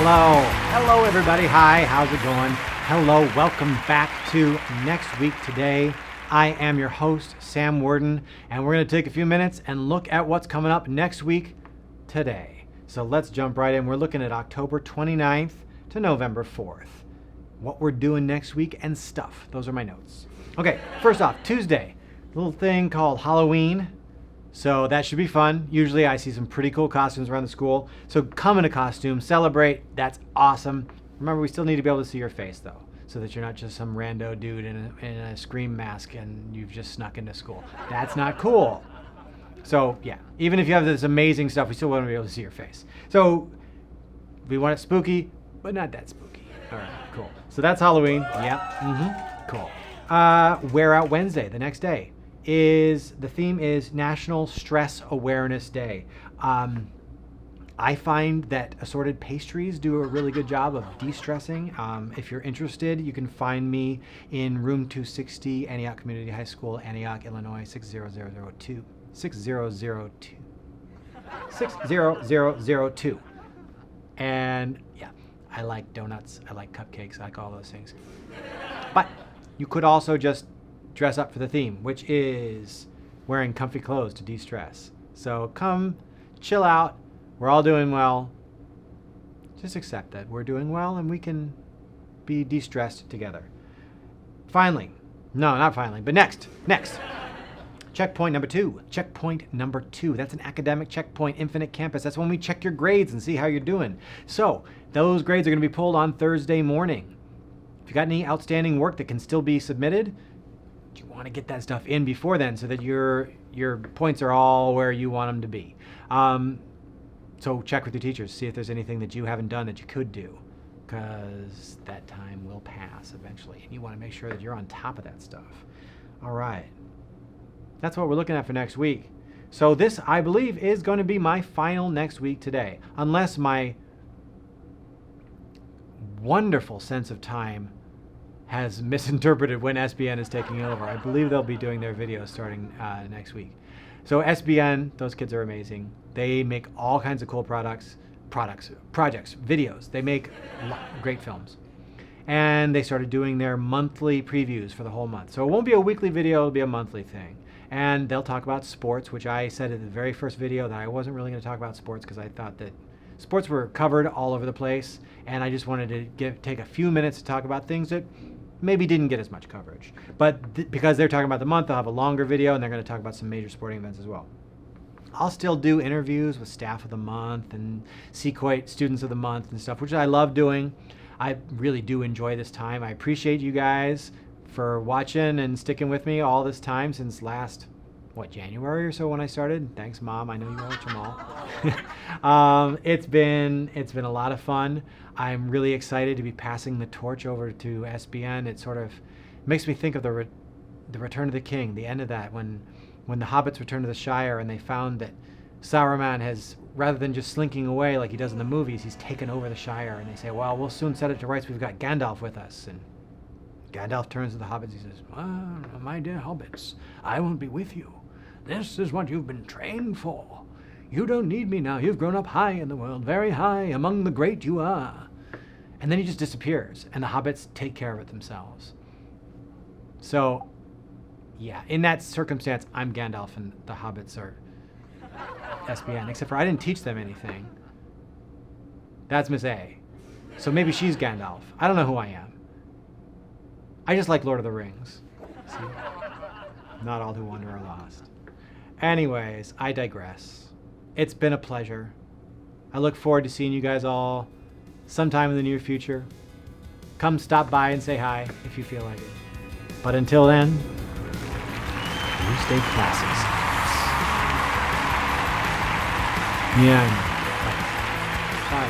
Hello everybody. Hi, how's it going? Hello, welcome back to Next Week Today. I am your host, Sam Worden, and we're going to take a few minutes and look at what's coming up next week today. So let's jump right in. We're looking at October 29th to November 4th. What we're doing next week and stuff. Those are my notes. Okay, first off, Tuesday, a little thing called Halloween. So that should be fun. Usually I see some pretty cool costumes around the school. So come in a costume, celebrate. That's awesome. Remember, we still need to be able to see your face though, so that you're not just some rando dude in a Scream mask and you've just snuck into school. That's not cool. So yeah, even if you have this amazing stuff, we still want to be able to see your face. So we want it spooky, but not that spooky. All right, cool. So that's Halloween. Yep. Cool. Wear Out Wednesday, the next day. The theme is National Stress Awareness Day. I find that assorted pastries do a really good job of de-stressing. If you're interested, you can find me in room 260, Antioch Community High School, Antioch, Illinois, 60002. 60002. And yeah, I like donuts, I like cupcakes, I like all those things. But you could also just dress up for the theme, which is wearing comfy clothes to de-stress. So come chill out. We're all doing well. Just accept that we're doing well and we can be de-stressed together. Finally, no, not finally, but next. Checkpoint number two. That's an academic checkpoint, Infinite Campus. That's when we check your grades and see how you're doing. So those grades are going to be pulled on Thursday morning. If you got any outstanding work that can still be submitted, you want to get that stuff in before then so that your points are all where you want them to be. So check with your teachers, see if there's anything that you haven't done that you could do, because that time will pass eventually, and you want to make sure that you're on top of that stuff. All right. That's what we're looking at for next week. So this, I believe, is going to be my final Next Week Today, unless my wonderful sense of time has misinterpreted when SBN is taking over. I believe they'll be doing their videos starting next week. So SBN, those kids are amazing. They make all kinds of cool projects, videos. They make great films. And they started doing their monthly previews for the whole month. So it won't be a weekly video, it'll be a monthly thing. And they'll talk about sports, which I said in the very first video that I wasn't really going to talk about sports because I thought that sports were covered all over the place. And I just wanted to take a few minutes to talk about things that maybe didn't get as much coverage. But because they're talking about the month, they'll have a longer video and they're going to talk about some major sporting events as well. I'll still do interviews with staff of the month and Sequoia students of the month and stuff, which I love doing. I really do enjoy this time. I appreciate you guys for watching and sticking with me all this time since last, January or so when I started. Thanks, Mom. I know you watch them all. It's been a lot of fun. I'm really excited to be passing the torch over to SBN. It sort of makes me think of the Return of the King, the end of that, when the hobbits returned to the Shire and they found that Saruman has, rather than just slinking away like he does in the movies, he's taken over the Shire, and they say, well, we'll soon set it to rights. We've got Gandalf with us. And Gandalf turns to the hobbits. He says, my dear hobbits, I won't be with you. This is what you've been trained for. You don't need me now. You've grown up high in the world, very high, among the great you are. And then he just disappears, and the hobbits take care of it themselves. So, yeah, in that circumstance, I'm Gandalf, and the hobbits are SBN, except for I didn't teach them anything. That's Miss A. So maybe she's Gandalf. I don't know who I am. I just like Lord of the Rings. See? Not all who wander are lost. Anyways, I digress. It's been a pleasure. I look forward to seeing you guys all sometime in the near future. Come stop by and say hi if you feel like it. But until then, you stay classy. Yeah. Bye.